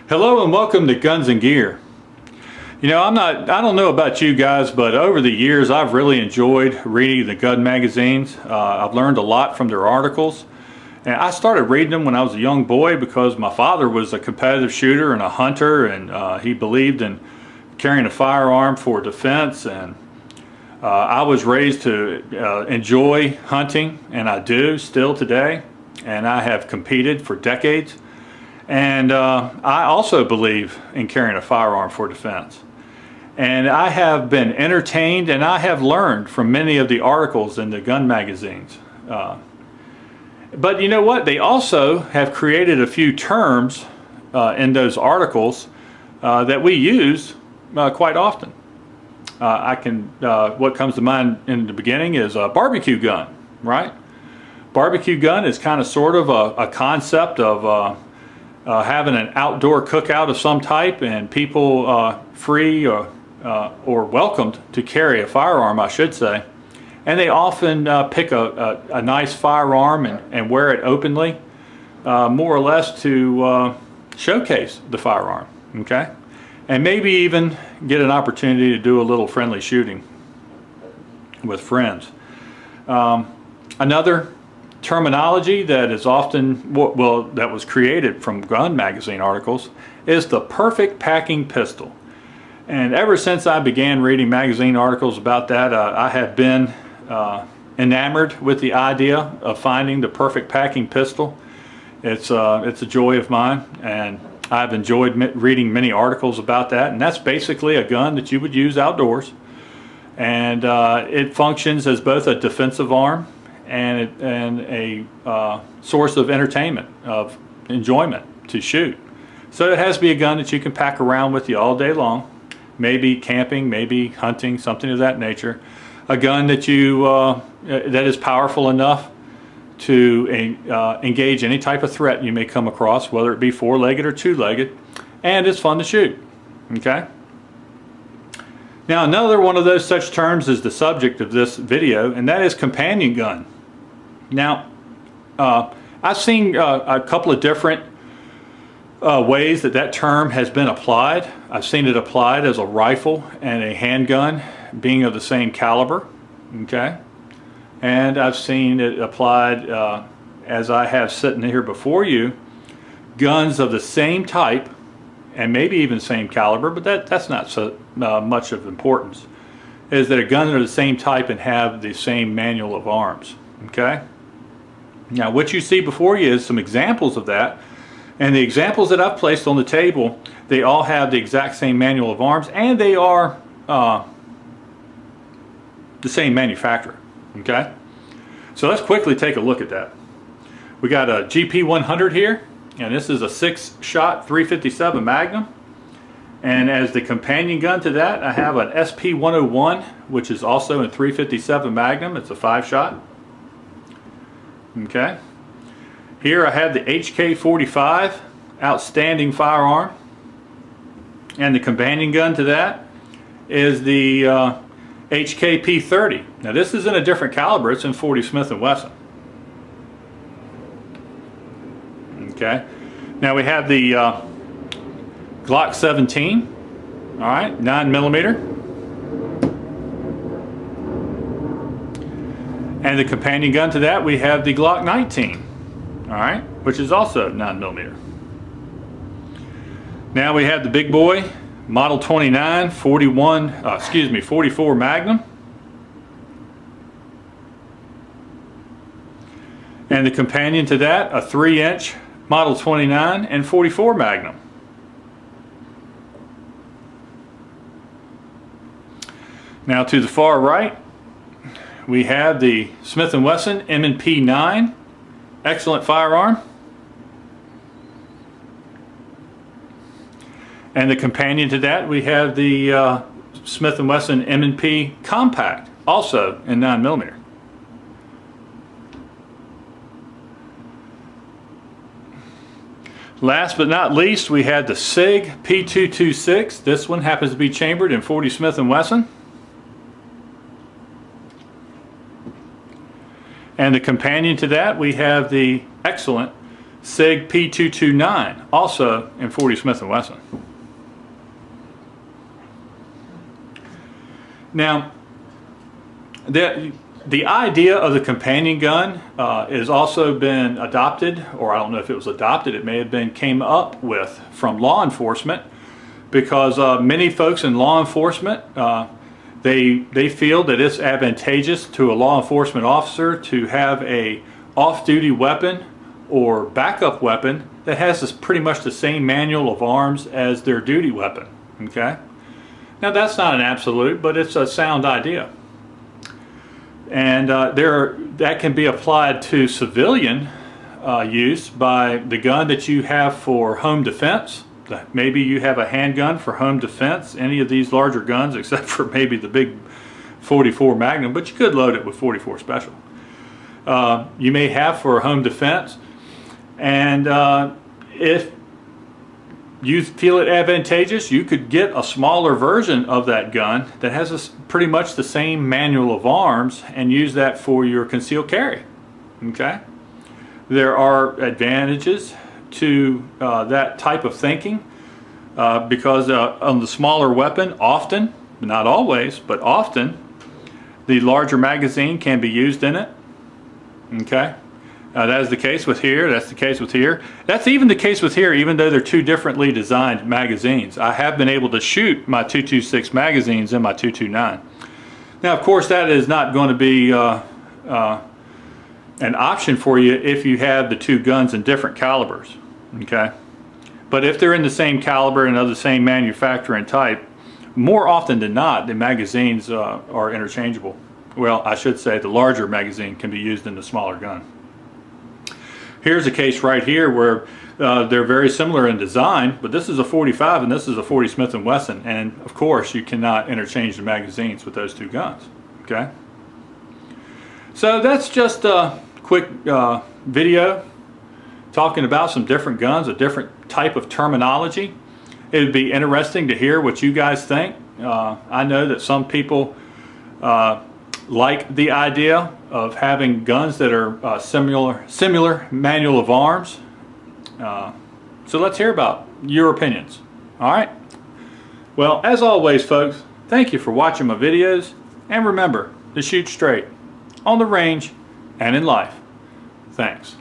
Hello and welcome to Guns and Gear. You know, I don't know about you guys, but over the years I've really enjoyed reading the gun magazines. I've learned a lot from their articles. And I started reading them when I was a young boy because my father was a competitive shooter and a hunter, and he believed in carrying a firearm for defense. And I was raised to enjoy hunting, and I do still today. And I have competed for decades. And I also believe in carrying a firearm for defense. And I have been entertained and I have learned from many of the articles in the gun magazines. But you know what? They also have created a few terms in those articles that we use quite often. What comes to mind in the beginning is a barbecue gun, right? Barbecue gun is kind of sort of a concept of having an outdoor cookout of some type, and people free or welcomed to carry a firearm, I should say. And they often pick a nice firearm and wear it openly, more or less to showcase the firearm, okay? And maybe even get an opportunity to do a little friendly shooting with friends. Another terminology that is often, that was created from gun magazine articles, is the perfect packing pistol. And ever since I began reading magazine articles about that, I have been enamored with the idea of finding the perfect packing pistol. It's a joy of mine, and I've enjoyed reading many articles about that. And that's basically a gun that you would use outdoors, and it functions as both a defensive arm and a source of entertainment, of enjoyment to shoot. So it has to be a gun that you can pack around with you all day long, maybe camping, maybe hunting, something of that nature. A gun that that is powerful enough to engage any type of threat you may come across, whether it be four-legged or two-legged, and it's fun to shoot. Okay. Now, another one of those such terms is the subject of this video, and that is companion gun. Now, I've seen a couple of different ways that term has been applied. I've seen it applied as a rifle and a handgun being of the same caliber, okay? And I've seen it applied, as I have sitting here before you, guns of the same type and maybe even same caliber, but that's not so much of importance, is that a gun of the same type and have the same manual of arms, okay? Now, what you see before you is some examples of that, and the examples that I've placed on the table, they all have the exact same manual of arms, and they are the same manufacturer, okay? So let's quickly take a look at that. We got a GP100 here, and this is a 6-shot 357 Magnum. And as the companion gun to that, I have an SP101, which is also a 357 Magnum. It's a 5-shot. Okay. Here I have the HK45, outstanding firearm. And the companion gun to that is the HK P230. Now this is in a different caliber. It's in 40 Smith & Wesson. Okay. Now we have the Glock 17, all right, 9mm. And the companion gun to that, we have the Glock 19, all right, which is also 9mm. Now we have the big boy, Model 29, 44 Magnum. And the companion to that, a 3-inch Model 29 and 44 Magnum. Now to the far right, we have the Smith & Wesson M&P 9, excellent firearm. And the companion to that, we have the Smith & Wesson M&P Compact, also in 9mm. Last but not least, we had the Sig P226. This one happens to be chambered in 40 Smith & Wesson. And the companion to that, we have the excellent Sig P229, also in 40 Smith & Wesson. Now, the idea of the companion gun has also been adopted, or I don't know if it was adopted, it may have been came up with from law enforcement, because many folks in law enforcement, they feel that it's advantageous to a law enforcement officer to have a off-duty weapon or backup weapon that has pretty much the same manual of arms as their duty weapon. Okay? Now that's not an absolute, but it's a sound idea. And that can be applied to civilian use by the gun that you have for home defense. Maybe you have a handgun for home defense, any of these larger guns except for maybe the big 44 Magnum, but you could load it with 44 Special. You may have for home defense, and if you feel it advantageous, you could get a smaller version of that gun that has pretty much the same manual of arms and use that for your concealed carry. Okay? There are advantages to that type of thinking because on the smaller weapon, often, not always, but often, the larger magazine can be used in it. Okay? That is the case with here, that's the case with here. That's even the case with here, even though they're two differently designed magazines. I have been able to shoot my 226 magazines in my 229. Now, of course, that is not going to be an option for you if you have the two guns in different calibers. Okay? But if they're in the same caliber and of the same manufacturer and type, more often than not, the magazines are interchangeable. Well, I should say the larger magazine can be used in the smaller gun. Here's a case right here where they're very similar in design, but this is a 45 and this is a 40 Smith & Wesson, and of course you cannot interchange the magazines with those two guns. Okay? So that's just a quick video talking about some different guns, a different type of terminology. It would be interesting to hear what you guys think. I know that some people like the idea of having guns that are similar manual of arms. So let's hear about your opinions. All right? Well, as always, folks, thank you for watching my videos, and remember to shoot straight on the range and in life. Thanks.